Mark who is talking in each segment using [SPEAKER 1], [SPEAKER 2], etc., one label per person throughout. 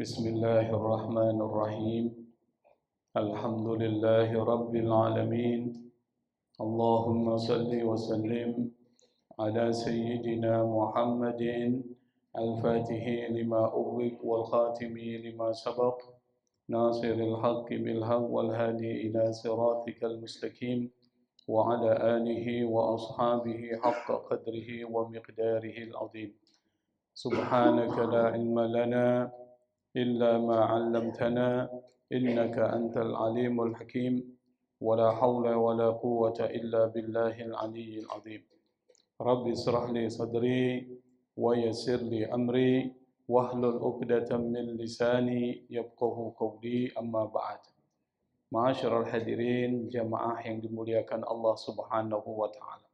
[SPEAKER 1] بسم الله الرحمن الرحيم الحمد لله رب العالمين اللهم صل وسلم على سيدنا محمد الفاتح لما أغلق والخاتم لما سبق ناصر الحق بالحق والهادي إلى صراطك المستقيم وعلى آله وأصحابه حق قدره ومقداره العظيم سبحانك لا علم لنا إلا ما علمتنا إنك أنت العليم الحكيم ولا حول ولا قوة إلا بالله العلي العظيم رب اشرح لي صدري ويسر لي أمري واحلل عقدة من لساني يفقه قولي أما بعد Ma'asyiral hadirin jamaah yang dimuliakan Allah Subhanahu wa taala.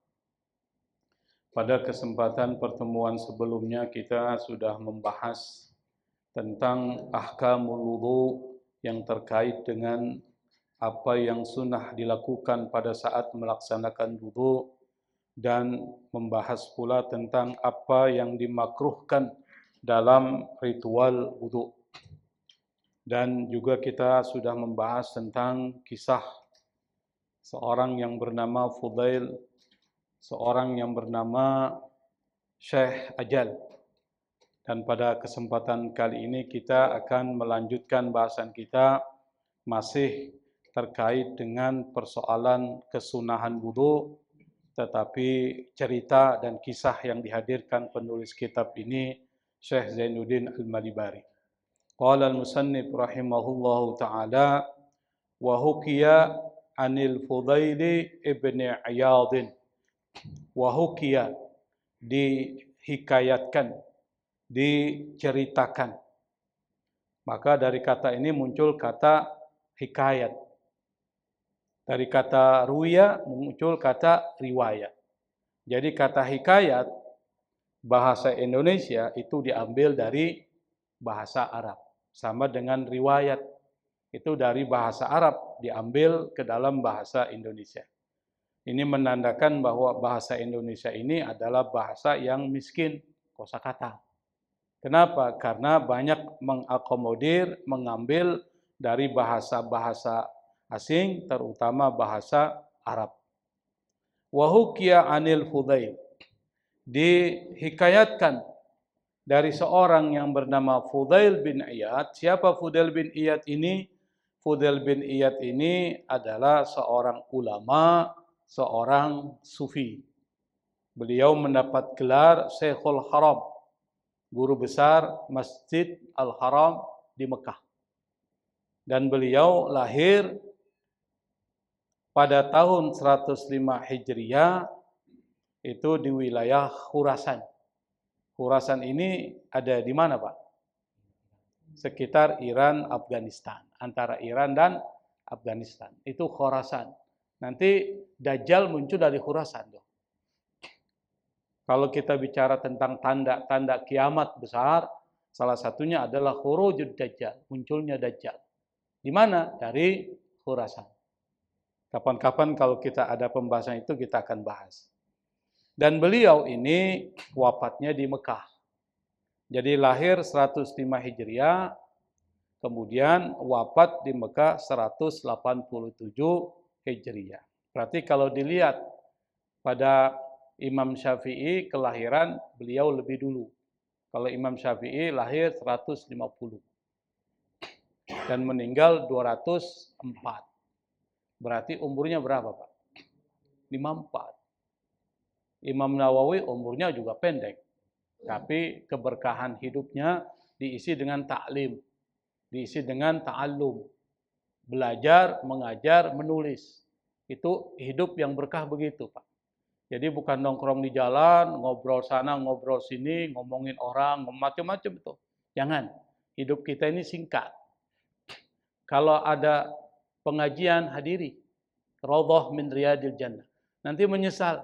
[SPEAKER 1] Pada kesempatan pertemuan sebelumnya kita sudah membahas tentang ahkamul wudu yang terkait dengan apa yang sunnah dilakukan pada saat melaksanakan wudu dan membahas pula tentang apa yang dimakruhkan dalam ritual wudu. Dan juga kita sudah membahas tentang kisah seorang yang bernama Fudail, seorang yang bernama Syekh Ajal. Dan pada kesempatan kali ini kita akan melanjutkan bahasan kita masih terkait dengan persoalan kesunahan wudu, tetapi cerita dan kisah yang dihadirkan penulis kitab ini Syekh Zainuddin Al-Malibari. Qala al-musannif rahimahullahu ta'ala wa hukiya anil Fudaili ibni Iyadin. Wa hukiya dihikayatkan, diceritakan. Maka dari kata ini muncul kata hikayat. Dari kata ruya muncul kata riwayat. Jadi kata hikayat bahasa Indonesia itu diambil dari bahasa Arab. Sama dengan riwayat itu dari bahasa Arab diambil ke dalam bahasa Indonesia. Ini menandakan bahwa bahasa Indonesia ini adalah bahasa yang miskin kosakata. Kenapa? Karena banyak mengakomodir, mengambil dari bahasa-bahasa asing, terutama bahasa Arab. Wa hukiya anil Fudail. Dihikayatkan dari seorang yang bernama Fudail bin Iyad. Siapa Fudail bin Iyad ini? Fudail bin Iyad ini adalah seorang ulama, seorang sufi. Beliau mendapat gelar Syekhul Haram, guru besar Masjid Al-Haram di Mekah. Dan beliau lahir pada tahun 105 Hijriah itu di wilayah Khurasan. Khurasan ini ada di mana, Pak? Sekitar Iran, Afghanistan. Antara Iran dan Afghanistan. Itu Khurasan. Nanti Dajjal muncul dari Khurasan. Kalau kita bicara tentang tanda-tanda kiamat besar, salah satunya adalah khurujud Dajjal, munculnya Dajjal. Di mana? Dari Khurasan. Kapan-kapan kalau kita ada pembahasan itu kita akan bahas. Dan beliau ini wafatnya di Mekah. Jadi lahir 105 Hijriah, kemudian wafat di Mekah 187 Hijriah. Berarti kalau dilihat pada Imam Syafi'i kelahiran beliau lebih dulu. Kalau Imam Syafi'i lahir 150 dan meninggal 204. Berarti umurnya berapa, Pak? 54. Imam Nawawi umurnya juga pendek. Tapi keberkahan hidupnya diisi dengan taklim, diisi dengan ta'allum. Belajar, mengajar, menulis. Itu hidup yang berkah begitu, Pak. Jadi bukan nongkrong di jalan, ngobrol sana, ngobrol sini, ngomongin orang, macam-macam itu. Jangan. Hidup kita ini singkat. Kalau ada pengajian, hadiri. Raudhah min riyadil jannah. Nanti menyesal.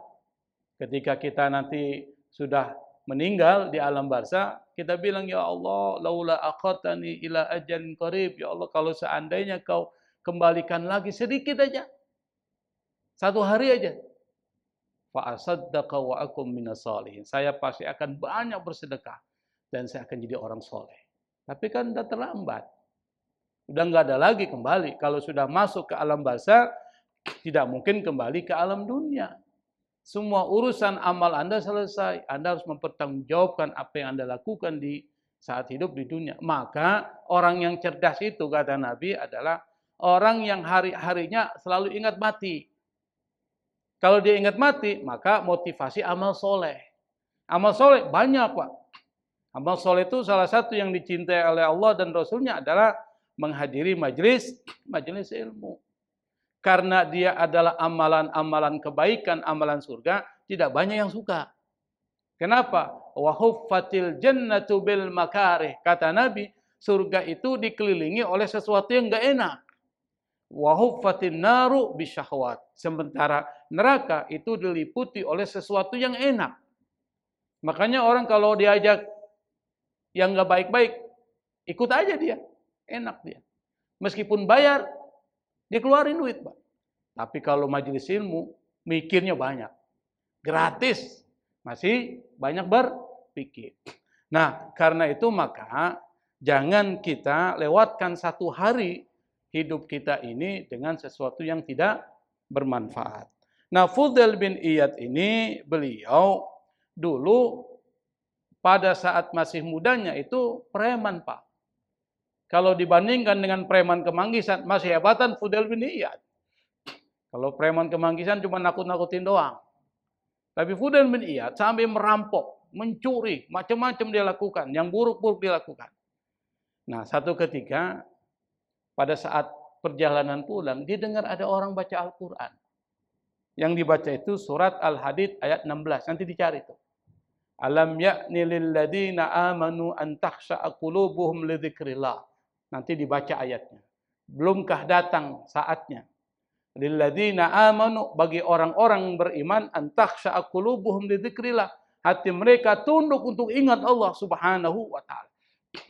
[SPEAKER 1] Ketika kita nanti sudah meninggal di alam barzah, kita bilang, ya Allah, laula aqatani ila ajalin qarib. Ya Allah, kalau seandainya kau kembalikan lagi sedikit aja. 1 hari aja. Fa asaddaqa wa akum minas shalihin. Saya pasti akan banyak bersedekah dan saya akan jadi orang soleh. Tapi kan udah terlambat. Udah nggak ada lagi kembali. Kalau sudah masuk ke alam barzakh, tidak mungkin kembali ke alam dunia. Semua urusan amal Anda selesai. Anda harus mempertanggungjawabkan apa yang Anda lakukan di saat hidup di dunia. Maka orang yang cerdas itu, kata Nabi, adalah orang yang hari-harinya selalu ingat mati. Kalau dia ingat mati, maka motivasi amal soleh. Amal soleh banyak, Pak. Amal soleh itu salah satu yang dicintai oleh Allah dan Rasulnya adalah menghadiri majelis ilmu. Karena dia adalah amalan-amalan kebaikan, amalan surga, tidak banyak yang suka. Kenapa? Wa huffatil jannatu bil makarih. Kata Nabi, surga itu dikelilingi oleh sesuatu yang enggak enak. Wa huffatin naru bisyahwat. Sementara neraka itu diliputi oleh sesuatu yang enak. Makanya orang kalau diajak yang enggak baik-baik, ikut aja dia. Enak dia. Meskipun bayar, dia keluarin duit, Pak. Tapi kalau majelis ilmu, mikirnya banyak. Gratis. Masih banyak berpikir. Nah, karena itu maka jangan kita lewatkan satu hari hidup kita ini dengan sesuatu yang tidak bermanfaat. Nah, Fudail bin Iyad ini, beliau dulu pada saat masih mudanya itu preman, Pak. Kalau dibandingkan dengan preman Kemanggisan, masih hebatan Fudail bin Iyad. Kalau preman Kemanggisan cuma nakut-nakutin doang. Tapi Fudail bin Iyad sampai merampok, mencuri, macam-macam dia lakukan. Yang buruk-buruk dia lakukan. Nah, satu ketika, pada saat perjalanan pulang, dia dengar ada orang baca Al-Quran. Yang dibaca itu surat Al-Hadid ayat 16. Nanti dicari itu. Alam ya'ni lilladina amanu an takhsha'a qulubuhum li dzikrillah. Nanti dibaca ayatnya. Belumkah datang saatnya? Lilladzina amanu, bagi orang-orang beriman, an takhsha'a qulubuhum li dzikrillah. Hati mereka tunduk untuk ingat Allah Subhanahu wa taala.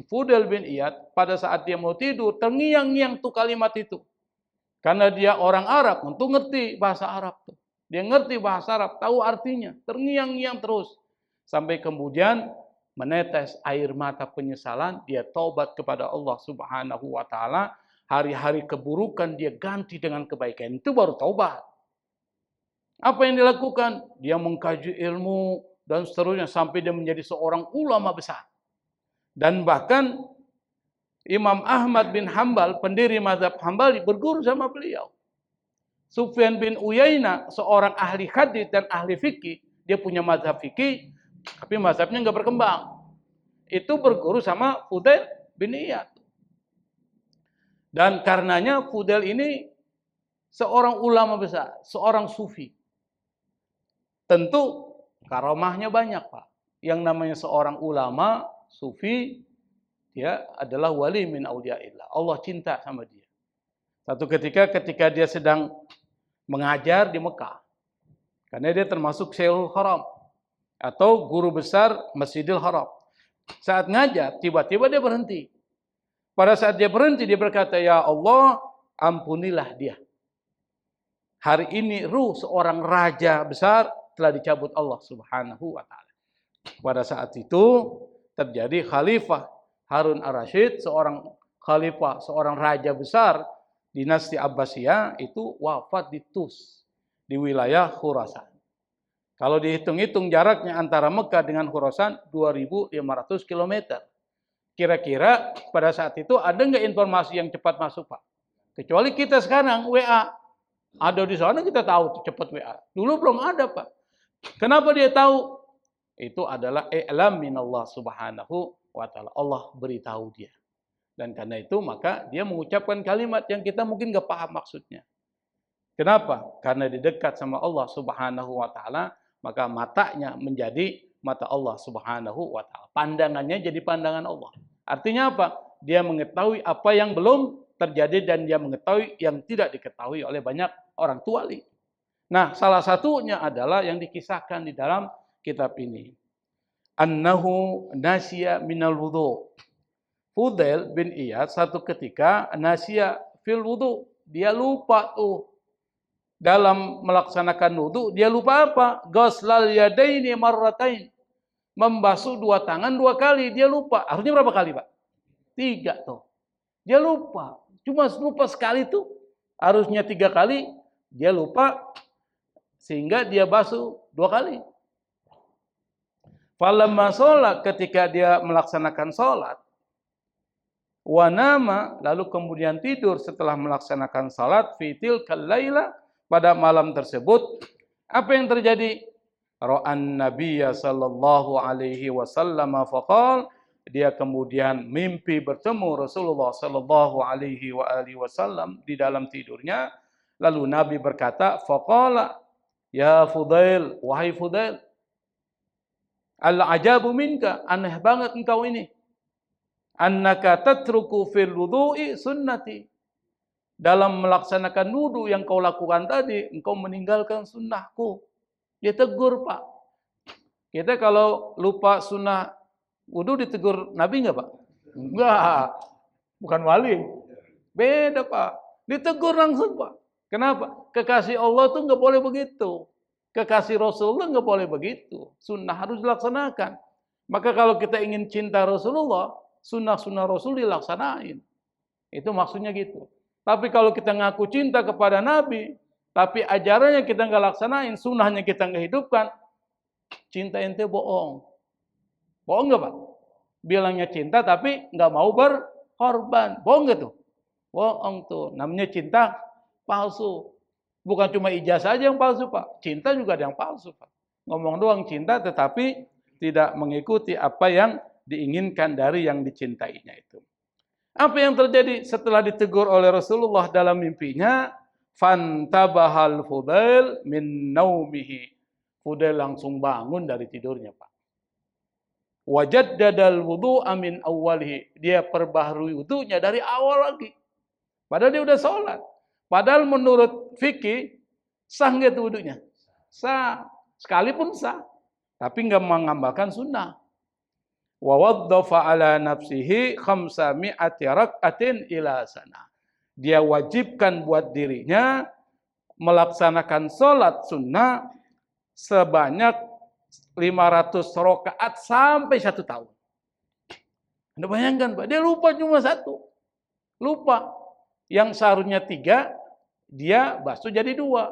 [SPEAKER 1] Fudail bin Iyad pada saat dia mau tidur terngiang-ngiang tuh kalimat itu. Karena dia orang Arab, tentu ngerti bahasa Arab tuh. Dia ngerti bahasa Arab, tahu artinya, terngiang-ngiang terus. Sampai kemudian menetes air mata penyesalan, dia taubat kepada Allah Subhanahu wa taala. Hari-hari keburukan dia ganti dengan kebaikan. Itu baru taubat. Apa yang dilakukan? Dia mengkaji ilmu dan seterusnya sampai dia menjadi seorang ulama besar. Dan bahkan Imam Ahmad bin Hanbal, pendiri mazhab Hambali, berguru sama beliau. Sufyan bin Uyainah, seorang ahli hadits dan ahli fikih, dia punya mazhab fikih, tapi mazhabnya enggak berkembang. Itu berguru sama Fudail bin Iyad. Dan karenanya Fudail ini seorang ulama besar, seorang sufi. Tentu karamahnya banyak, Pak. Yang namanya seorang ulama, sufi, dia adalah wali min auliyaillah. Allah cinta sama dia. Satu ketika dia sedang mengajar di Mekah. Karena dia termasuk Syekhul Haram. Atau guru besar Masjidil Haram. Saat ngajar, tiba-tiba dia berhenti. Pada saat dia berhenti, dia berkata, "Ya Allah, ampunilah dia. Hari ini ruh seorang raja besar telah dicabut Allah Subhanahu wa taala." Pada saat itu terjadi Khalifah Harun ar-Rasyid, seorang khalifah, seorang raja besar dinasti Abbasiyah, itu wafat di Tus, di wilayah Khurasan. Kalau dihitung-hitung jaraknya antara Mekah dengan Khurasan 2.500 km. Kira-kira pada saat itu ada nggak informasi yang cepat masuk, Pak? Kecuali kita sekarang WA. Ada di sana kita tahu cepat WA. Dulu belum ada, Pak. Kenapa dia tahu? Itu adalah i'lam minallah Subhanahu wa taala. Allah beritahu dia. Dan karena itu maka dia mengucapkan kalimat yang kita mungkin nggak paham maksudnya. Kenapa? Karena dia dekat sama Allah Subhanahu wa taala, maka matanya menjadi mata Allah Subhanahu wa taala. Pandangannya jadi pandangan Allah. Artinya apa? Dia mengetahui apa yang belum terjadi dan dia mengetahui yang tidak diketahui oleh banyak orang tuali. Nah, salah satunya adalah yang dikisahkan di dalam kitab ini. Annahu nasiya minal wudu. Fudail bin Iyad satu ketika nasiya fil wudu. Dia lupa tuh. Dalam melaksanakan wudu, dia lupa apa? Ghuslal yadaini marratain. Membasuh dua tangan dua kali, dia lupa. Artinya berapa kali, Pak? 3 tuh. Dia lupa. Cuma lupa sekali tuh. Harusnya 3 kali. Dia lupa. Sehingga dia basuh 2 kali. Falamma sholat, ketika dia melaksanakan sholat. Wanama, lalu kemudian tidur setelah melaksanakan sholat. Fitil kalaila, pada malam tersebut. Apa yang terjadi? Ra'an Nabiya sallallahu alaihi wasallam faqal, dia kemudian mimpi bertemu Rasulullah sallallahu alaihi wasallam di dalam tidurnya. Lalu Nabi berkata, faqala, ya Fudail, wahai Fudail, al-ajabu minka, aneh banget engkau ini. Annaka tatruku fil wudu'i sunnati. Dalam melaksanakan wudu yang kau lakukan tadi, engkau meninggalkan sunnahku. Dia tegur, Pak. Kita kalau lupa sunnah wudu ditegur Nabi enggak, Pak? Enggak. Bukan wali. Beda, Pak. Ditegur langsung, Pak. Kenapa? Kekasih Allah tuh enggak boleh begitu. Kekasih Rasulullah enggak boleh begitu. Sunnah harus dilaksanakan. Maka kalau kita ingin cinta Rasulullah, sunnah-sunnah Rasul dilaksanain. Itu maksudnya gitu. Tapi kalau kita ngaku cinta kepada Nabi, tapi ajarannya kita nggak laksanain, sunnahnya kita nggak hidupkan, cinta ente bohong. Bohong nggak, Pak? Bilangnya cinta tapi nggak mau berkorban. Bohong nggak tuh? Bohong tuh. Namanya cinta palsu. Bukan cuma ijazah aja yang palsu, Pak. Cinta juga ada yang palsu, Pak. Ngomong doang cinta tetapi tidak mengikuti apa yang diinginkan dari yang dicintainya itu. Apa yang terjadi setelah ditegur oleh Rasulullah dalam mimpinya? Fantabahal Fudail min naumihi. Fudail langsung bangun dari tidurnya, Pak. Wajaddadal wudu'a min awwalihi. Dia perbaharui wudunya dari awal lagi. Padahal dia udah sholat. Padahal menurut fikih sah nggak tuh wudunya? Sah. Sekalipun sah. Tapi nggak mengamalkan sunnah. Wa waddafa ala nafsihi 500 rak'atin ila sana. Dia wajibkan buat dirinya melaksanakan sholat sunnah sebanyak 500 rakaat sampai 1 tahun. Anda bayangkan, Pak, dia lupa cuma 1. Lupa. Yang seharusnya 3, dia basuh jadi 2.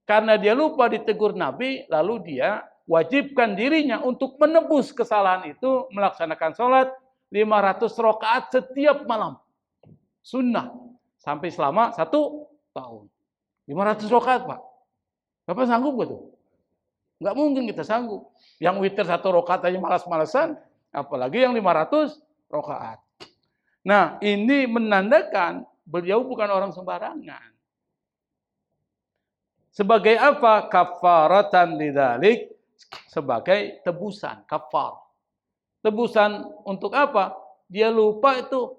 [SPEAKER 1] Karena dia lupa ditegur Nabi, lalu dia wajibkan dirinya untuk menebus kesalahan itu, melaksanakan sholat 500 rakaat setiap malam. Sunnah. Sampai selama 1 tahun. 500 rakaat, Pak. Bapak sanggup gak tuh? Nggak mungkin kita sanggup. Yang witir 1 rakaat aja malas-malesan. Apalagi yang 500 rakaat. Nah, ini menandakan beliau bukan orang sembarangan. Sebagai apa? Kafaratan lidzalik. Sebagai tebusan, kafar. Tebusan untuk apa? Dia lupa itu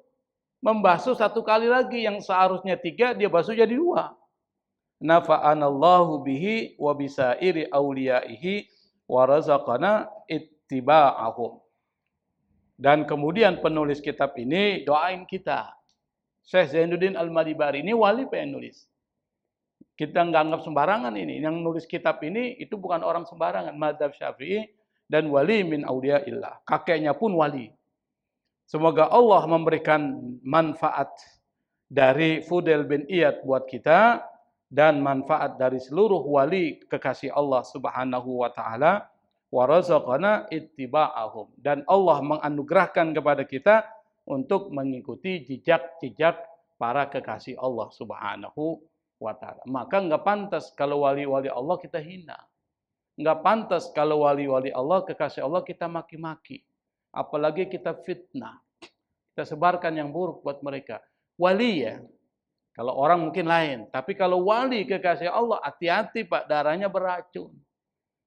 [SPEAKER 1] membasuh 1 kali lagi, yang seharusnya 3 dia basuh jadi 2. Nafa'anallahu bihi wa bisairi auliyaihi wa razaqana ittiba'ahum. Dan kemudian penulis kitab ini doain kita. Syekh Zainuddin Al-Madibari ini wali penulis. Kita nggak anggap sembarangan ini. Yang nulis kitab ini itu bukan orang sembarangan. Madzhab Syafi'i dan wali min auliyaillah. Kakeknya pun wali. Semoga Allah memberikan manfaat dari Fudail bin Iyad buat kita dan manfaat dari seluruh wali kekasih Allah Subhanahu wa taala, wa razaqana ittiba'ahum, dan Allah menganugerahkan kepada kita untuk mengikuti jejak-jejak para kekasih Allah Subhanahu wa taala. Maka enggak pantas kalau wali-wali Allah kita hina. Enggak pantas kalau wali-wali Allah, kekasih Allah, kita maki-maki. Apalagi kita fitnah. Kita sebarkan yang buruk buat mereka. Wali ya. Kalau orang mungkin lain. Tapi kalau wali kekasih Allah, hati-hati, Pak. Darahnya beracun.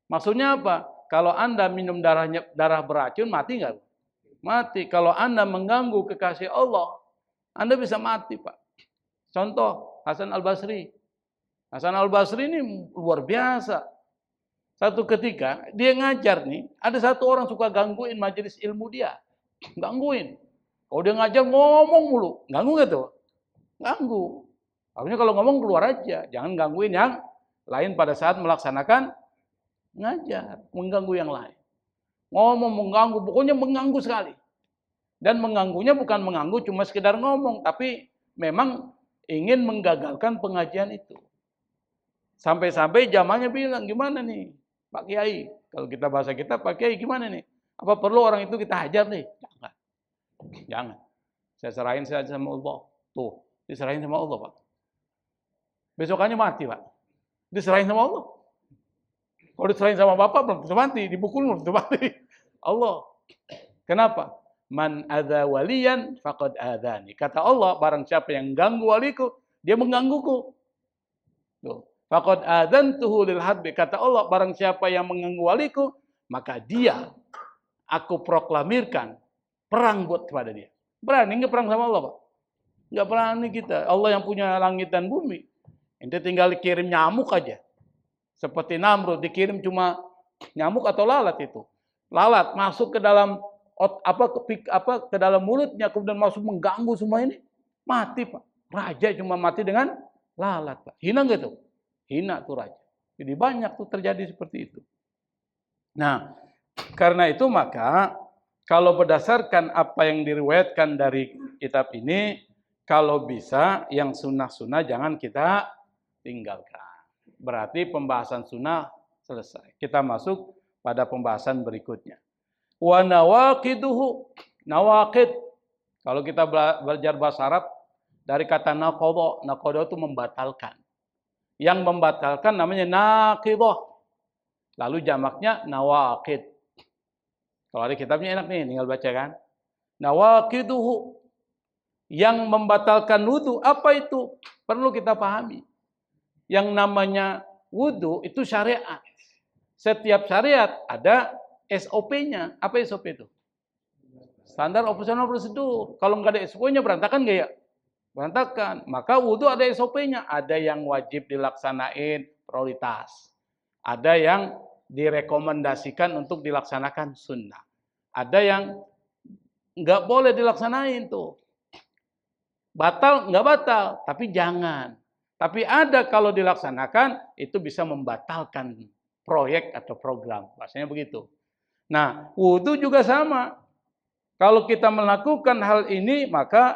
[SPEAKER 1] Maksudnya apa? Kalau Anda minum darah beracun, mati nggak? Mati. Kalau Anda mengganggu kekasih Allah, Anda bisa mati, Pak. Contoh, Hasan Al-Basri. Hasan Al-Basri ini luar biasa. Satu ketika, dia ngajar nih, ada 1 orang suka gangguin majelis ilmu dia. Gangguin. Kalau dia ngajar, ngomong mulu. Ganggu nggak tuh? Ganggu. Harusnya kalau ngomong keluar aja. Jangan gangguin yang lain pada saat melaksanakan ngajar. Mengganggu yang lain. Ngomong, mengganggu, pokoknya mengganggu sekali. Dan mengganggunya bukan mengganggu cuma sekedar ngomong, tapi memang ingin menggagalkan pengajian itu. Sampai-sampai jamaahnya bilang, gimana nih Pak Kiai? Kalau kita bahasa kita, Pak Kiai gimana nih? Apa perlu orang itu kita hajar nih? Jangan. Jangan. Saya serahin saja sama Allah. Tuh, diserahin sama Allah, Pak. Besokannya mati, Pak. Diserahin sama Allah. Kalau diserahin sama Bapak, belum tentu mati. Dipukul, belum tentu mati. Allah. Kenapa? Man adza waliyan faqad adzani. Kata Allah, barang siapa yang ganggu waliku, dia menggangguku. Tuh. Faqad adzantuhu lil harbi. Kata Allah, barang siapa yang mengganggu waliku, maka dia aku proklamirkan perang buat kepada dia. Berani nggak perang sama Allah, Pak? Nggak berani kita. Allah yang punya langit dan bumi. Ente tinggal kirim nyamuk aja. Seperti Namrud dikirim cuma nyamuk atau lalat itu. Lalat masuk ke dalam ke dalam mulutnya kemudian masuk mengganggu semua ini. Mati, Pak. Raja cuma mati dengan lalat, Pak. Hina nggak tuh? Hina tuh raja. Jadi banyak tuh terjadi seperti itu. Nah, karena itu maka kalau berdasarkan apa yang diriwayatkan dari kitab ini, kalau bisa yang sunnah-sunnah jangan kita tinggalkan. Berarti pembahasan sunnah selesai. Kita masuk pada pembahasan berikutnya. Wa nawaqiduhu. Nawaqid. Kalau kita belajar bahasa Arab dari kata naqadha. Naqadha itu membatalkan. Yang membatalkan namanya naqidhah. Lalu jamaknya nawaqid. Kalau ada kitabnya enak nih, tinggal baca kan. Nawaqiduhu. Yang membatalkan wudu, apa itu? Perlu kita pahami. Yang namanya wudu itu syariat. Setiap syariat ada SOP-nya. Apa SOP itu? Standar operasional prosedur. Kalau nggak ada SOP-nya berantakan nggak ya? Berantakan. Maka wudu ada SOP-nya. Ada yang wajib dilaksanain prioritas. Ada yang direkomendasikan untuk dilaksanakan sunnah. Ada yang nggak boleh dilaksanain tuh. Batal, nggak batal, tapi jangan. Tapi ada kalau dilaksanakan, itu bisa membatalkan proyek atau program. Bahasanya begitu. Nah, wudu juga sama. Kalau kita melakukan hal ini, maka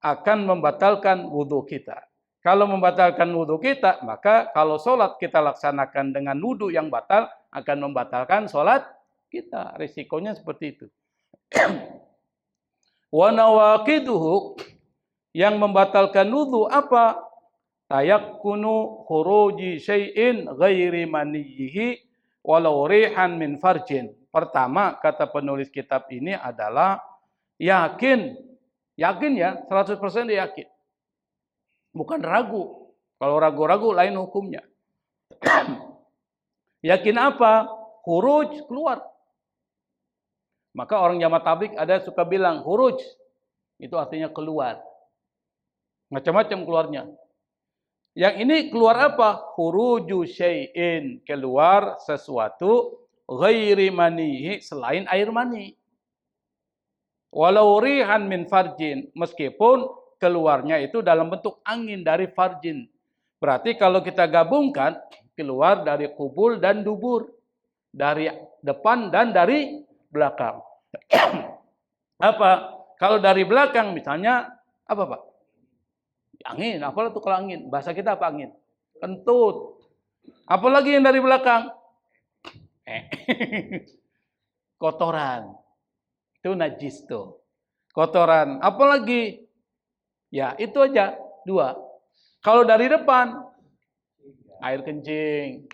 [SPEAKER 1] akan membatalkan wudu kita. Kalau membatalkan wudu kita, maka kalau sholat kita laksanakan dengan wudu yang batal, akan membatalkan sholat kita. Risikonya seperti itu. Wa nawaqiduhu, yang membatalkan wudu apa? Tayakkunu khuruji syai'in ghairi maniyyihi walau rihan min farjin. Pertama, kata penulis kitab ini adalah yakin. Yakin ya, 100% yakin. Bukan ragu. Kalau ragu-ragu lain hukumnya. Yakin apa? Khuruj, keluar. Maka orang jamaah tabligh ada suka bilang khuruj. Itu artinya keluar. Macam-macam keluarnya. Yang ini keluar apa? Khuruju syai'in, keluar sesuatu ghairi manihi, selain air mani. Walau rihan min farjin, meskipun keluarnya itu dalam bentuk angin dari farjin. Berarti kalau kita gabungkan, keluar dari kubul dan dubur, dari depan dan dari belakang. Apa? Kalau dari belakang misalnya apa, Pak? Angin, apalah itu kalau angin? Bahasa kita apa angin? Kentut. Apalagi yang dari belakang? Kotoran. Itu najis tuh. Kotoran. Apalagi? Ya, itu aja. 2. Kalau dari depan? Air kencing.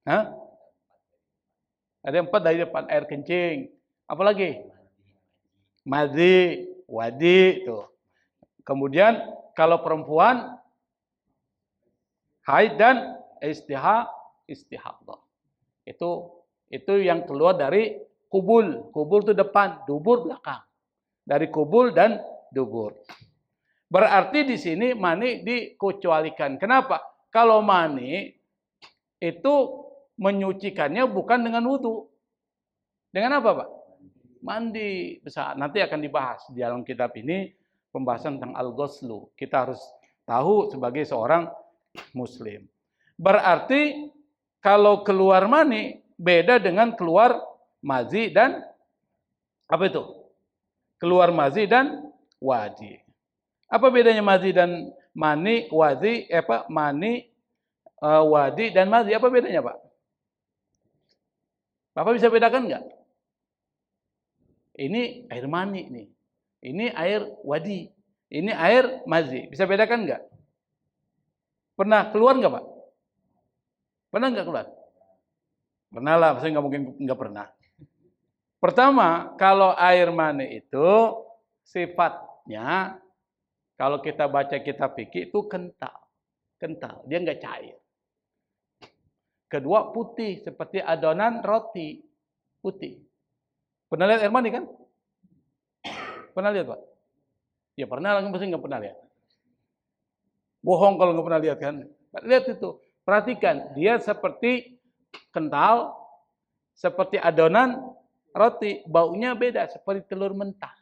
[SPEAKER 1] Hah? Ada 4 dari depan. Air kencing. Apalagi? Madhi. Wadi. Tuh. Kemudian kalau perempuan haid dan istihadah. Itu yang keluar dari kubul. Kubul itu depan, dubur belakang. Dari kubul dan dubur. Berarti di sini mani dikecualikan. Kenapa? Kalau mani itu menyucikannya bukan dengan wudu. Dengan apa, Pak? Mandi besar. Nanti akan dibahas di dalam kitab ini. Pembahasan tentang al-ghuslu. Kita harus tahu sebagai seorang muslim. Berarti kalau keluar mani beda dengan keluar mazi dan apa itu? Keluar mazi dan wadi. Apa bedanya mazi dan mani, mani, wadi dan mazi? Apa bedanya, Pak? Bapak bisa bedakan nggak? Ini air mani nih. Ini air wadi. Ini air mazi. Bisa bedakan nggak? Pernah keluar nggak, Pak? Pernah nggak keluar? Pernah lah, saya nggak mungkin nggak pernah. Pertama, kalau air mani itu sifatnya, kalau kita baca kitab fikih itu kental. Kental, dia nggak cair. Kedua, putih, seperti adonan roti. Putih. Pernah lihat air mani kan? Pernah lihat, Pak? Ya pernah, mesti nggak pernah lihat. Bohong kalau nggak pernah lihat kan? Lihat itu. Perhatikan, dia seperti kental, seperti adonan roti. Baunya beda, seperti telur mentah.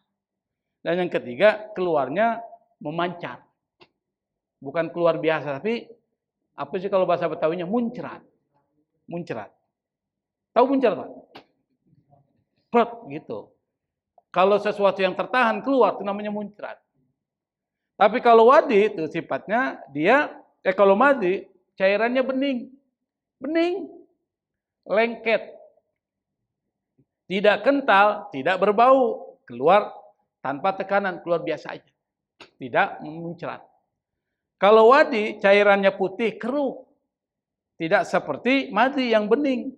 [SPEAKER 1] Dan yang ketiga, keluarnya memancar. Bukan keluar biasa, tapi apa sih kalau bahasa Betawinya? Muncrat. Muncrat. Tahu muncrat, Pak? Plot, gitu. Kalau sesuatu yang tertahan keluar, itu namanya muncrat. Tapi kalau wadi itu sifatnya kalau mazi cairannya bening. Bening. Lengket. Tidak kental, tidak berbau. Keluar tanpa tekanan, keluar biasa aja. Tidak memuncrat. Kalau wadi cairannya putih, keruh. Tidak seperti mazi yang bening.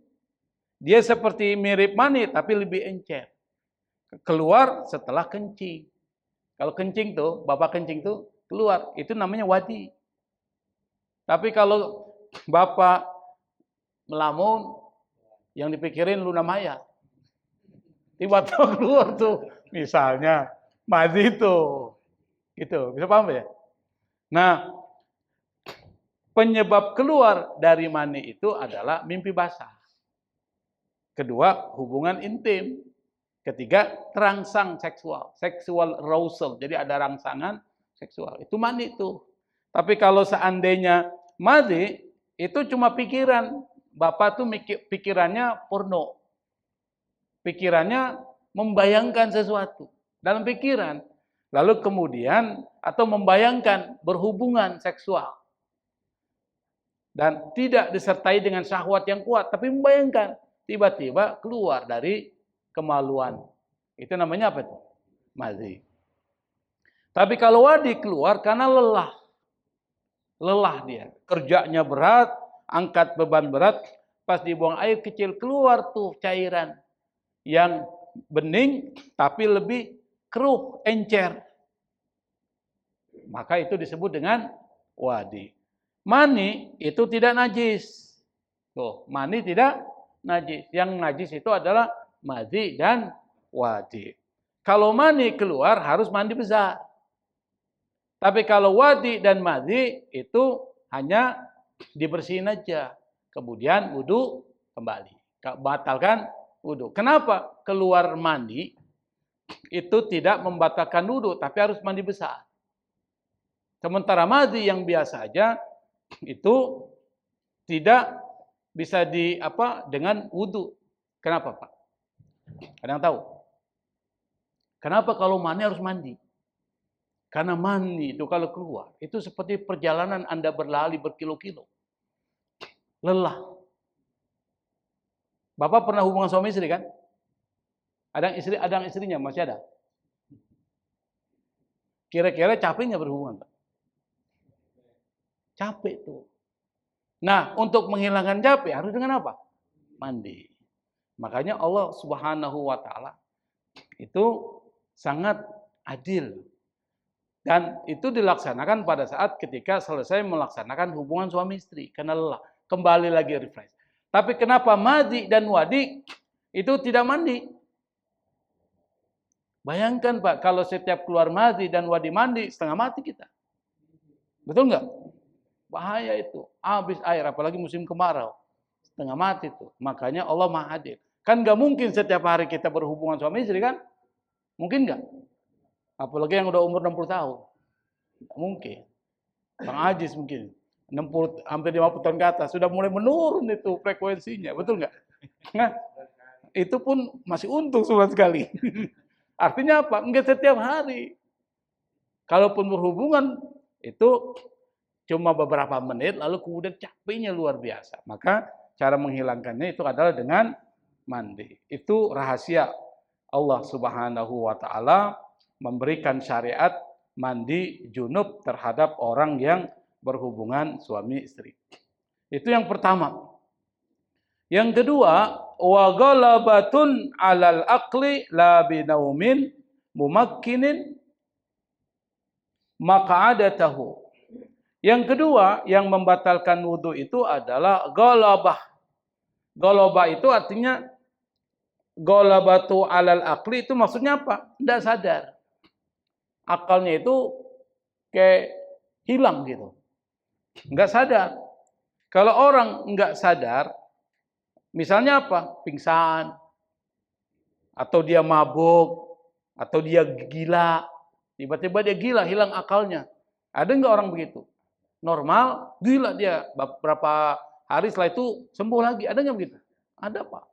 [SPEAKER 1] Dia seperti mirip mani tapi lebih encer. Keluar setelah kencing. Kalau kencing tuh, Bapak kencing tuh keluar, itu namanya wadi. Tapi kalau Bapak melamun, yang dipikirin Luna Maya. Tiba-tiba keluar tuh, misalnya mazi itu. Gitu, bisa paham ya? Nah, penyebab keluar dari mani itu adalah mimpi basah. Kedua, hubungan intim. Ketiga, terangsang seksual, sexual arousal. Jadi ada rangsangan seksual. Itu mani itu. Tapi kalau seandainya mazi, itu cuma pikiran. Bapak tuh pikirannya porno. Pikirannya membayangkan sesuatu dalam pikiran. Lalu kemudian, atau membayangkan berhubungan seksual. Dan tidak disertai dengan syahwat yang kuat, tapi membayangkan. Tiba-tiba keluar dari kemaluan. Itu namanya apa itu? Mazi. Tapi kalau wadi keluar karena lelah. Lelah dia. Kerjanya berat, angkat beban berat. Pas dibuang air kecil, keluar tuh cairan. Yang bening, tapi lebih keruh, encer. Maka itu disebut dengan wadi. Mani itu tidak najis. Tuh, mani tidak najis. Yang najis itu adalah mazi dan wadi. Kalau mani keluar harus mandi besar. Tapi kalau wadi dan mazi itu hanya dibersihin aja. Kemudian wudu kembali. Batalkan wudu. Kenapa? Keluar mandi itu tidak membatalkan wudu, tapi harus mandi besar. Sementara mazi yang biasa aja itu tidak bisa dengan wudu. Kenapa, Pak? Ada yang tahu? Kenapa kalau mani harus mandi? Karena mani itu kalau keluar, itu seperti perjalanan Anda berlari berkilo-kilo. Lelah. Bapak pernah hubungan suami istri kan? Ada yang istrinya, masih ada? Kira-kira capek nggak berhubungan, Pak? Capek tuh. Nah, untuk menghilangkan capek harus dengan apa? Mandi. Makanya Allah Subhanahu wa taala itu sangat adil. Dan itu dilaksanakan pada saat ketika selesai melaksanakan hubungan suami istri. Karena lelah. Kembali lagi refresh. Tapi kenapa mazi dan wadi itu tidak mandi? Bayangkan Pak, kalau setiap keluar mazi dan wadi mandi, setengah mati kita. Betul nggak? Bahaya itu. Habis air, apalagi musim kemarau. Setengah mati itu. Makanya Allah Maha Adil. Kan nggak mungkin setiap hari kita berhubungan suami istri kan? Mungkin nggak? Apalagi yang udah umur 60 tahun. Nggak mungkin. Bang Ajis mungkin. 60, hampir 50 tahun ke atas. Sudah mulai menurun itu frekuensinya. Betul nggak? Nah, itu pun masih untung sama sekali. Artinya apa? Enggak setiap hari. Kalaupun berhubungan itu cuma beberapa menit, lalu kemudian capeknya luar biasa. Maka cara menghilangkannya itu adalah dengan mandi. Itu rahasia Allah Subhanahu wa Ta'ala memberikan syariat mandi junub terhadap orang yang berhubungan suami istri. Itu yang pertama. Yang kedua, wa ghalabatun 'alal aqli la binaumin mumakkinin maq'adatahu. Yang kedua yang membatalkan wudu itu adalah ghalabah. Ghalabah itu artinya ghalabatu 'alal aqli itu maksudnya apa? Tidak sadar. Akalnya itu kayak hilang gitu. Enggak sadar. Kalau orang enggak sadar, misalnya apa? Pingsan, atau dia mabuk, atau dia gila, tiba-tiba dia gila, hilang akalnya. Ada enggak orang begitu? Normal, gila dia, beberapa hari setelah itu sembuh lagi. Ada enggak begitu? Ada, Pak.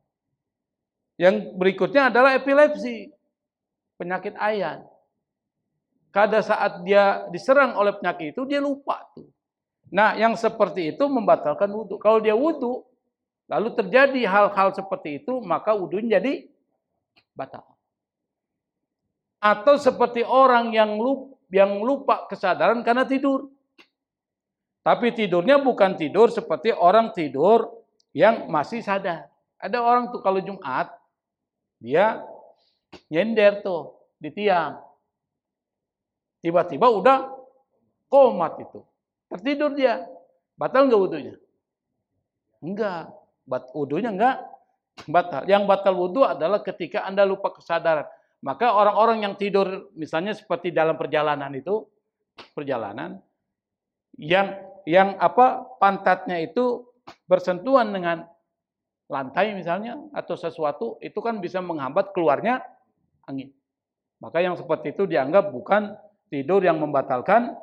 [SPEAKER 1] Yang berikutnya adalah epilepsi, penyakit ayan. Pada saat dia diserang oleh penyakit itu, dia lupa tuh. Nah, yang seperti itu membatalkan wudu. Kalau dia wudu, lalu terjadi hal-hal seperti itu, maka wudunya jadi batal. Atau seperti orang yang lupa kesadaran karena tidur. Tapi tidurnya bukan tidur seperti orang tidur yang masih sadar. Ada orang tuh kalau Jumat, dia nyender tuh di tiang. Tiba-tiba udah komat itu. Tertidur dia. Batal enggak wudunya? Enggak. Wudunya enggak batal. Yang batal wudu adalah ketika Anda lupa kesadaran. Maka orang-orang yang tidur misalnya seperti dalam perjalanan itu, yang pantatnya itu bersentuhan dengan lantai misalnya atau sesuatu, itu kan bisa menghambat keluarnya angin. Maka yang seperti itu dianggap bukan tidur yang membatalkan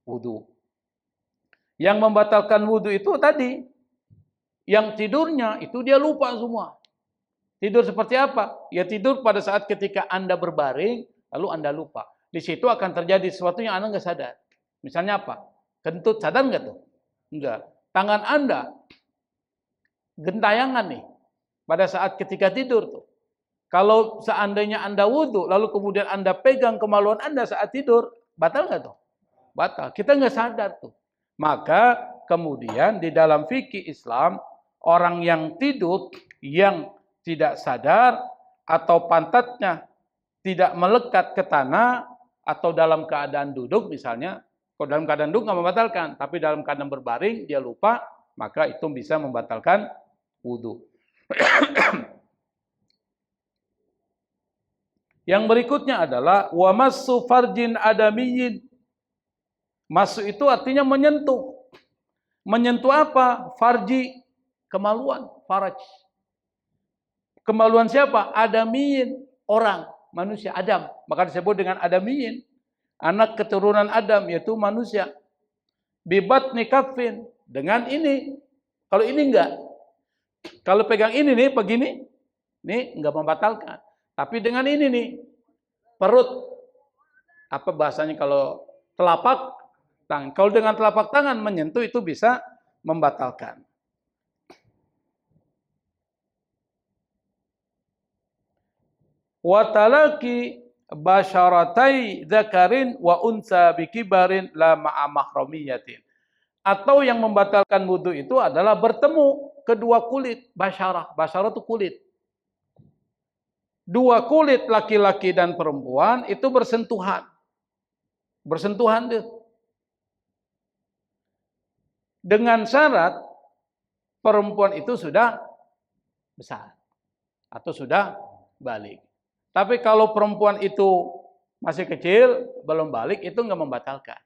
[SPEAKER 1] wudu. Yang membatalkan wudu itu tadi, yang tidurnya itu dia lupa semua. Tidur seperti apa? Ya tidur pada saat ketika Anda berbaring, lalu Anda lupa. Di situ akan terjadi sesuatu yang Anda nggak sadar. Misalnya apa? Kentut, sadar nggak tuh? Enggak. Tangan Anda gentayangan nih pada saat ketika tidur tuh. Kalau seandainya Anda wudu, lalu kemudian Anda pegang kemaluan Anda saat tidur, batal nggak tuh? Batal. Kita nggak sadar tuh. Maka kemudian di dalam fikih Islam, orang yang tidur yang tidak sadar atau pantatnya tidak melekat ke tanah atau dalam keadaan duduk misalnya, kalau dalam keadaan duduk nggak membatalkan, tapi dalam keadaan berbaring dia lupa, maka itu bisa membatalkan wudu. Yang berikutnya adalah wa massu farjin adamiyyin. Masuk itu artinya menyentuh. Menyentuh apa? Farji, kemaluan, faraj. Kemaluan siapa? Adamiyin, orang, manusia, Adam. Maka disebut dengan adamiyin. Anak keturunan Adam, yaitu manusia. Bibatni kaffin, dengan ini. Kalau ini enggak. Kalau pegang ini nih, begini, nih enggak membatalkan. Tapi dengan ini nih, perut. Apa bahasanya kalau telapak tangan. Kalau dengan telapak tangan menyentuh itu bisa membatalkan. Wa talaqi basyaratai dzakarin wa unsa bikibarin la ma'a mahramiyatin. Atau yang membatalkan wudu itu adalah bertemu kedua kulit, basyarah. Basyarah itu kulit. Dua kulit laki-laki dan perempuan itu bersentuhan. Bersentuhan itu. Dengan syarat perempuan itu sudah besar atau sudah balik. Tapi kalau perempuan itu masih kecil, belum balik, itu nggak membatalkan.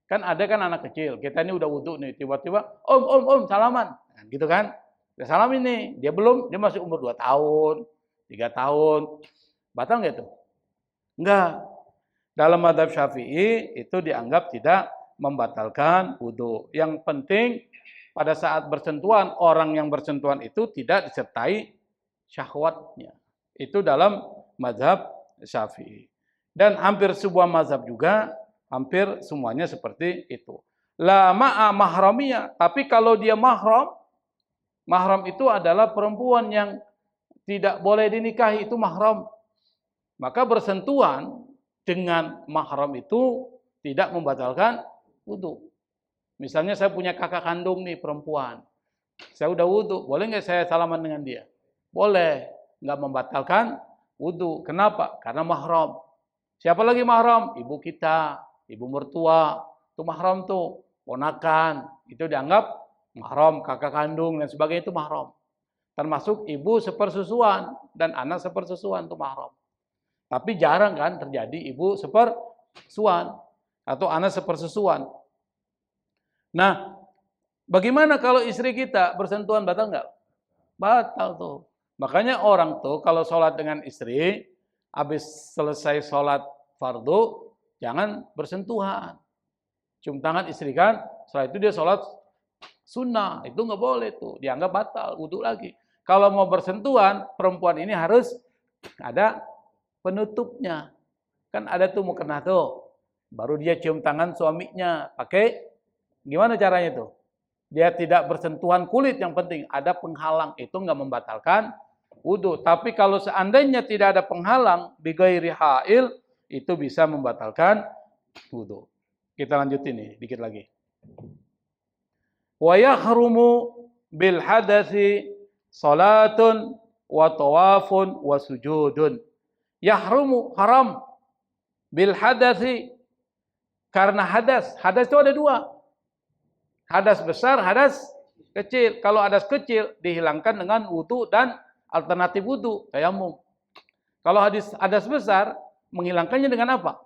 [SPEAKER 1] Kan ada kan anak kecil, kita ini udah wudhu nih, tiba-tiba, om, salaman. Nah, gitu kan, ya salam ini, dia masih umur 2 tahun, 3 tahun. Batal nggak tuh? Enggak. Dalam mazhab Syafi'i, itu dianggap tidak membatalkan wudhu. Yang penting, pada saat bersentuhan, orang yang bersentuhan itu tidak disertai syahwatnya. Itu dalam mazhab Syafi'i. Dan hampir sebuah mazhab juga, hampir semuanya seperti itu. La ma'a mahramiyah, tapi kalau dia mahram, mahram itu adalah perempuan yang tidak boleh dinikahi, itu mahram. Maka bersentuhan dengan mahram itu tidak membatalkan wudu. Misalnya saya punya kakak kandung nih perempuan, saya udah wudu, boleh nggak saya salaman dengan dia? Boleh, nggak membatalkan wudu. Kenapa? Karena mahram. Siapa lagi mahram? Ibu kita, ibu mertua, itu mahram tuh. Ponakan, itu dianggap mahram, kakak kandung dan sebagainya itu mahram. Termasuk ibu sepersusuan dan anak sepersusuan itu mahram. Tapi jarang kan terjadi ibu sepersusuan atau anak sepersusuan. Nah, bagaimana kalau istri kita bersentuhan, batal nggak? Batal tuh. Makanya orang tuh kalau sholat dengan istri, habis selesai sholat fardu, jangan bersentuhan. Cium tangan istri kan, setelah itu dia sholat sunnah, itu nggak boleh tuh, dianggap batal, wudu lagi. Kalau mau bersentuhan, perempuan ini harus ada penutupnya. Kan ada tuh mukena tuh, baru dia cium tangan suaminya, pakai gimana caranya tuh? Dia tidak bersentuhan kulit, yang penting ada penghalang, itu nggak membatalkan wudu. Tapi kalau seandainya tidak ada penghalang, bighairi hail, itu bisa membatalkan wudu. Kita lanjutin nih, dikit lagi. Wa yahrumu bil hadasi salatun wa tawafun wa sujudun. Yahrumu, haram, bil hadasi, karena hadas. Hadas itu ada dua. Hadas besar, hadas kecil. Kalau hadas kecil dihilangkan dengan wudu dan alternatif wudu, tayamum. Kalau hadas besar, menghilangkannya dengan apa?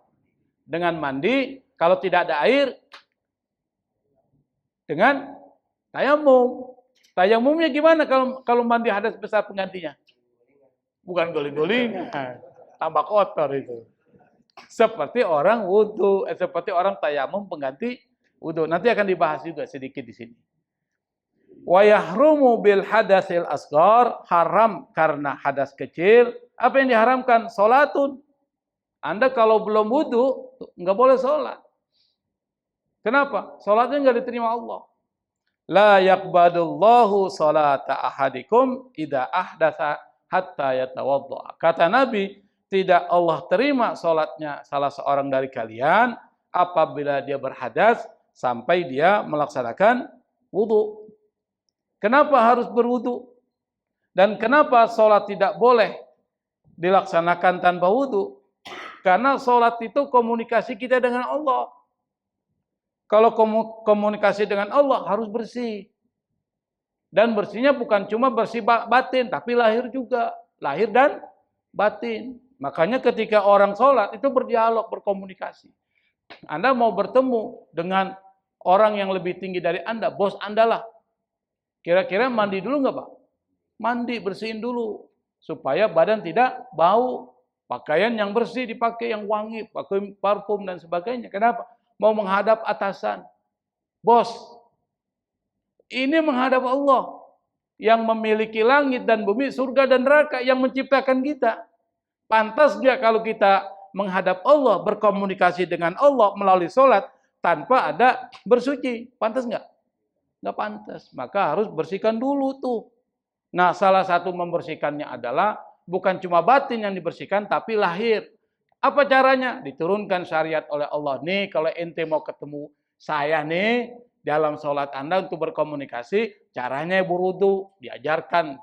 [SPEAKER 1] Dengan mandi. Kalau tidak ada air, dengan tayamum. Tayamumnya gimana kalau mandi hadas besar penggantinya? Bukan guling-guling, tambah kotor itu. Seperti orang wudu, seperti orang tayamum pengganti wudu. Nanti akan dibahas juga sedikit di sini. Wa yahrumu bil hadasil asghar, haram karena hadas kecil. Apa yang diharamkan? Salatun. Anda kalau belum wudu, nggak boleh sholat. Kenapa? Salatnya nggak diterima Allah. La yaqbadullahu salata ahadikum idza ahdatsa hatta yatawadda. Kata Nabi, tidak Allah terima salatnya salah seorang dari kalian apabila dia berhadas sampai dia melaksanakan wudu. Kenapa harus berwudu? Dan kenapa salat tidak boleh dilaksanakan tanpa wudu? Karena salat itu komunikasi kita dengan Allah. Kalau komunikasi dengan Allah harus bersih. Dan bersihnya bukan cuma bersih batin, tapi lahir juga. Lahir dan batin. Makanya ketika orang sholat itu berdialog, berkomunikasi. Anda mau bertemu dengan orang yang lebih tinggi dari Anda, bos Anda lah. Kira-kira mandi dulu nggak Pak? Mandi, bersihin dulu. Supaya badan tidak bau. Pakaian yang bersih dipakai, yang wangi, pakai parfum dan sebagainya. Kenapa? Mau menghadap atasan. Bos, ini menghadap Allah yang memiliki langit dan bumi, surga dan neraka, yang menciptakan kita. Pantas dia kalau kita menghadap Allah, berkomunikasi dengan Allah melalui sholat tanpa ada bersuci. Pantas nggak? Nggak pantas. Maka harus bersihkan dulu tuh. Nah, salah satu membersihkannya adalah bukan cuma batin yang dibersihkan, tapi lahir. Apa caranya? Diturunkan syariat oleh Allah. Nih, kalau ente mau ketemu saya nih, dalam sholat Anda untuk berkomunikasi, caranya berwudu. Diajarkan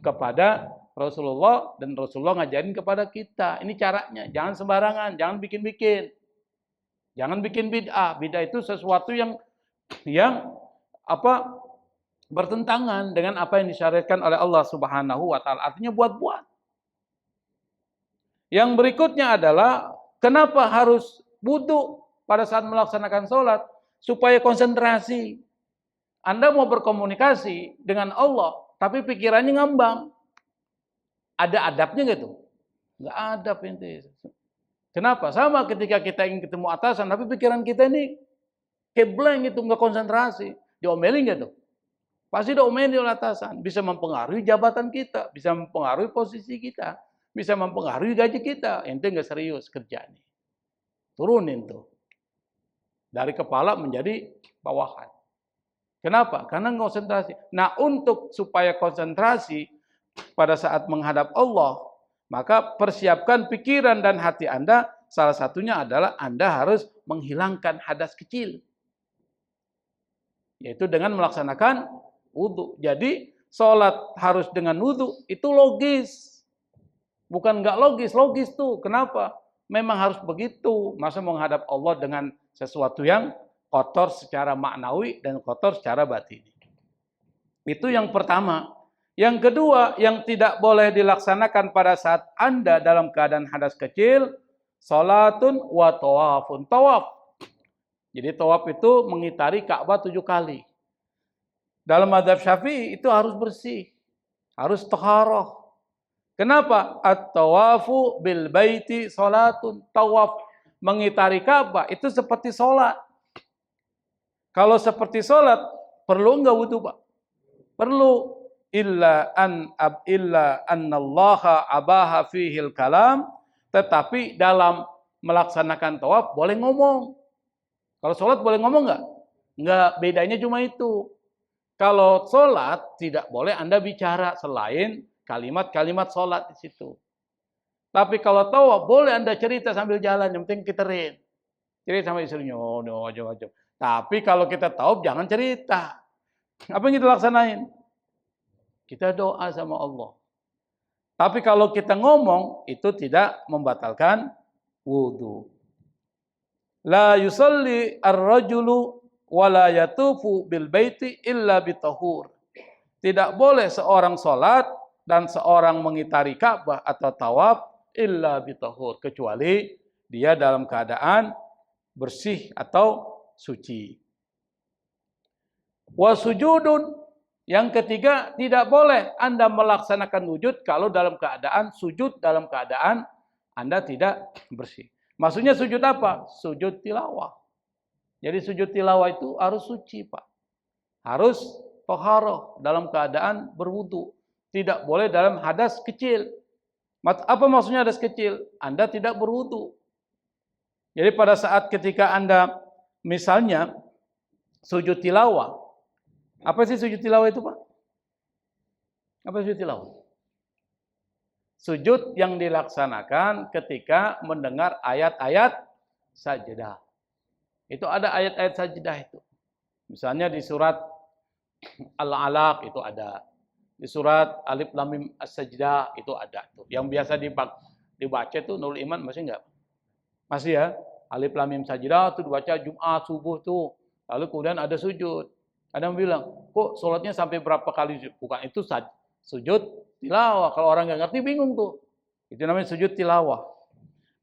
[SPEAKER 1] kepada Rasulullah, dan Rasulullah ngajarin kepada kita. Ini caranya. Jangan sembarangan, jangan bikin-bikin. Jangan bikin bid'ah. Bid'ah itu sesuatu yang bertentangan dengan apa yang disyariatkan oleh Allah Subhanahu wa taala. Artinya buat-buat. Yang berikutnya adalah kenapa harus wudu pada saat melaksanakan sholat? Supaya konsentrasi. Anda mau berkomunikasi dengan Allah, tapi pikirannya ngambang. Ada adabnya nggak tuh? Nggak adab ente. Kenapa? Sama ketika kita ingin ketemu atasan, tapi pikiran kita ini blank itu, nggak konsentrasi. Diomelin nggak tuh? Pasti diomelin oleh atasan. Bisa mempengaruhi jabatan kita, bisa mempengaruhi posisi kita. bisa mempengaruhi gaji kita. Ente nggak serius kerja nih. Turunin tuh. Dari kepala menjadi bawahan. Kenapa? Karena konsentrasi. Nah, untuk supaya konsentrasi pada saat menghadap Allah, maka persiapkan pikiran dan hati Anda. Salah satunya adalah Anda harus menghilangkan hadas kecil. Yaitu dengan melaksanakan wudhu. Jadi, sholat harus dengan wudhu, itu logis. Bukan nggak logis, logis tuh. Kenapa? Memang harus begitu. Masa menghadap Allah dengan sesuatu yang kotor secara maknawi dan kotor secara batini. Itu yang pertama. Yang kedua, yang tidak boleh dilaksanakan pada saat Anda dalam keadaan hadas kecil, salatun wa tawafun. Tawaf. Jadi tawaf itu mengitari Ka'bah 7 kali. Dalam mazhab Syafi'i itu harus bersih. Harus taharah. Kenapa? At-tawafu bil baiti salatun. Tawaf mengitari Ka'bah itu seperti salat. Kalau seperti salat, perlu enggak wudu, Pak? Perlu. Illa annallaha abaha fihil kalam, tetapi dalam melaksanakan tawaf boleh ngomong. Kalau sholat boleh ngomong nggak? Nggak, bedanya cuma itu. Kalau sholat tidak boleh Anda bicara selain kalimat-kalimat sholat di situ. Tapi kalau tawaf boleh Anda cerita sambil jalan, yang penting kiterin. Cerita sama istrinya, oh no, macam-macam. Tapi kalau kita tawaf jangan cerita. Apa yang kita laksanain? Kita doa sama Allah. Tapi kalau kita ngomong, itu tidak membatalkan wudu. La yusalli ar-rajulu wa la yatufu bil baiti illa bitahur. Tidak boleh seorang sholat dan seorang mengitari Ka'bah atau tawaf illa bitahur. Kecuali dia dalam keadaan bersih atau suci. Wa sujudun. Yang ketiga, tidak boleh Anda melaksanakan wujud kalau dalam keadaan sujud, dalam keadaan Anda tidak bersih. Maksudnya sujud apa? Sujud tilawah. Jadi sujud tilawah itu harus suci, Pak. Harus toharoh dalam keadaan berwudu. Tidak boleh dalam hadas kecil. Apa maksudnya hadas kecil? Anda tidak berwudu. Jadi pada saat ketika Anda misalnya sujud tilawah, apa sih sujud tilawah itu, Pak? Apa sujud tilawah? Sujud yang dilaksanakan ketika mendengar ayat-ayat sajdah. Itu ada ayat-ayat sajdah itu. Misalnya di surat Al-Alaq itu ada. Di surat Alif Lam Mim As-Sajdah itu ada tuh. Yang biasa dibaca itu Nurul Iman masih enggak? Masih ya? Alif Lam Mim Sajdah itu dibaca Jumat subuh tuh. Lalu kemudian ada sujud. Ada yang bilang, kok sholatnya sampai berapa kali? Bukan itu sujud tilawah. Kalau orang nggak ngerti bingung tuh. Itu namanya sujud tilawah.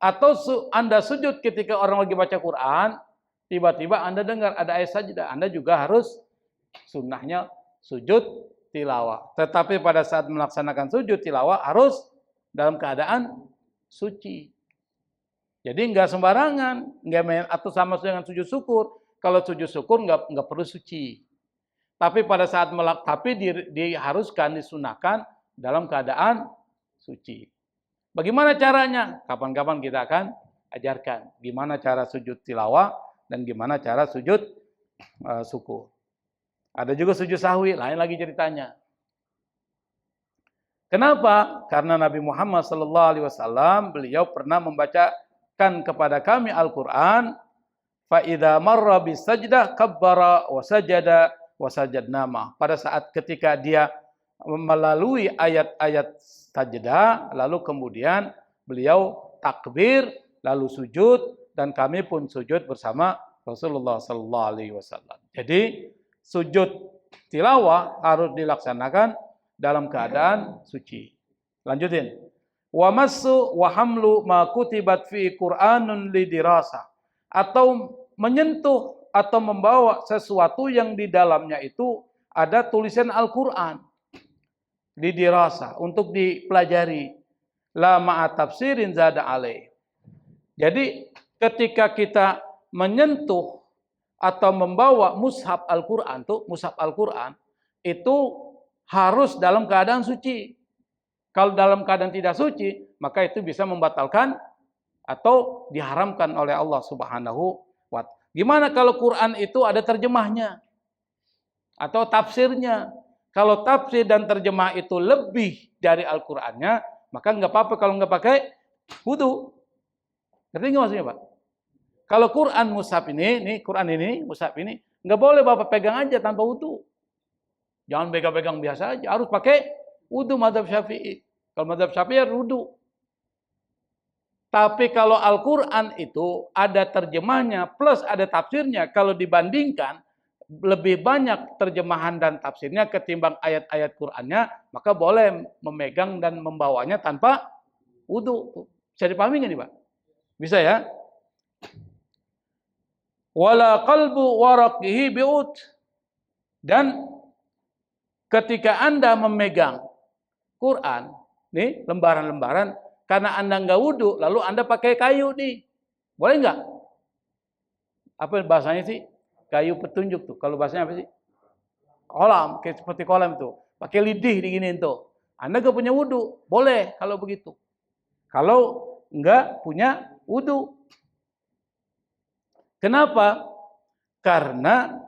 [SPEAKER 1] Atau Anda sujud ketika orang lagi baca Quran, tiba-tiba Anda dengar ada ayat sajdah. Anda juga harus sunnahnya sujud tilawah. Tetapi pada saat melaksanakan sujud tilawah harus dalam keadaan suci. Jadi nggak sembarangan, nggak main atau sama dengan sujud syukur. Kalau sujud syukur nggak perlu suci. Tapi pada saat diharuskan, disunahkan dalam keadaan suci. Bagaimana caranya? Kapan-kapan kita akan ajarkan. Gimana cara sujud tilawah dan gimana cara sujud syukur. Ada juga sujud sahwi, lain lagi ceritanya. Kenapa? Karena Nabi Muhammad SAW beliau pernah membacakan kepada kami Al-Quran. Fa'idha marra bisajdah kabbara wa sajada wasajadnama. Pada saat ketika dia melalui ayat-ayat sajdah, lalu kemudian beliau takbir, lalu sujud, dan kami pun sujud bersama Rasulullah sallallahu alaihi wasallam. Jadi sujud tilawah harus dilaksanakan dalam keadaan suci. Lanjutin. Wa massu wa hamlu ma kutibat fi Qur'anun lidirasa. Atau menyentuh atau membawa sesuatu yang di dalamnya itu ada tulisan Al-Quran. Lidirasa, untuk dipelajari. La ma'a tafsirin zada alaih. Jadi ketika kita menyentuh atau membawa mushaf Al-Quran, itu harus dalam keadaan suci. Kalau dalam keadaan tidak suci, maka itu bisa membatalkan atau diharamkan oleh Allah Subhanahu wa Ta'ala. Gimana kalau Quran itu ada terjemahnya atau tafsirnya? Kalau tafsir dan terjemah itu lebih dari Al-Qur'annya, maka nggak apa-apa kalau nggak pakai wudu. Ngerti nggak maksudnya, Pak? Kalau Quran mushaf ini Quran ini, mushaf ini, nggak boleh Bapak pegang aja tanpa wudu. Jangan pegang-pegang biasa aja, harus pakai wudu mazhab Syafi'i. Kalau mazhab Syafi'i harus wudu. Tapi kalau Al-Quran itu ada terjemahnya plus ada tafsirnya, kalau dibandingkan lebih banyak terjemahan dan tafsirnya ketimbang ayat-ayat Qur'annya, maka boleh memegang dan membawanya tanpa wudu. Bisa dipahami nggak nih, Pak? Bisa ya? Wala qalbu waraqihi bi'ud. Dan ketika Anda memegang Quran, nih lembaran-lembaran, karena Anda nggak wudu, lalu Anda pakai kayu nih, boleh nggak? Apa bahasanya sih? Kayu petunjuk tuh. Kalau bahasanya apa sih? Kolam, kayak seperti kolam tuh. Pakai lidih diginiin tuh. Anda nggak punya wudu, boleh kalau begitu. Kalau nggak punya wudu. Kenapa? Karena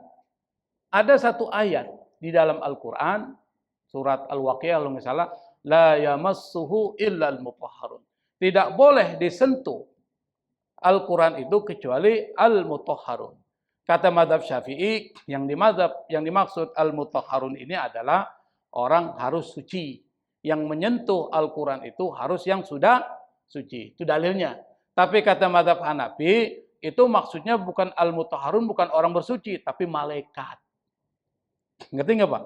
[SPEAKER 1] ada satu ayat di dalam Al-Quran, surat Al-Waqiah kalau nggak salah, la yamassuhu illal mutahharun. Tidak boleh disentuh Al-Quran itu kecuali al-mutahharun. Kata mazhab Syafi'i, yang dimaksud al-mutahharun ini adalah orang harus suci. Yang menyentuh Al-Quran itu harus yang sudah suci. Itu dalilnya. Tapi kata mazhab Hanafi, itu maksudnya bukan al-mutahharun, bukan orang bersuci, tapi malaikat. Ngerti nggak, Pak?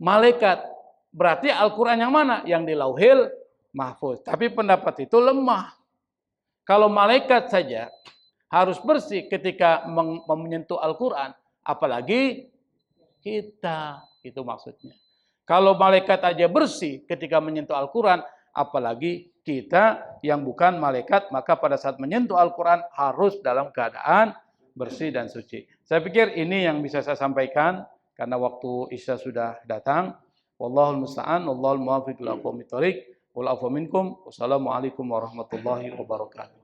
[SPEAKER 1] Malaikat. Berarti Al-Quran yang mana? Yang di Lauhil Mahfuz. Tapi pendapat itu lemah. Kalau malaikat saja harus bersih ketika menyentuh Al-Quran, apalagi kita, itu maksudnya. Kalau malaikat aja bersih ketika menyentuh Al-Quran, apalagi kita yang bukan malaikat, maka pada saat menyentuh Al-Quran harus dalam keadaan bersih dan suci. Saya pikir ini yang bisa saya sampaikan, karena waktu Isya sudah datang. Wallahul musta'an, wallahul muwaffiq ila aqwamit thoriq. Wal afu minkum. Wassalamualaikum warahmatullahi wabarakatuh.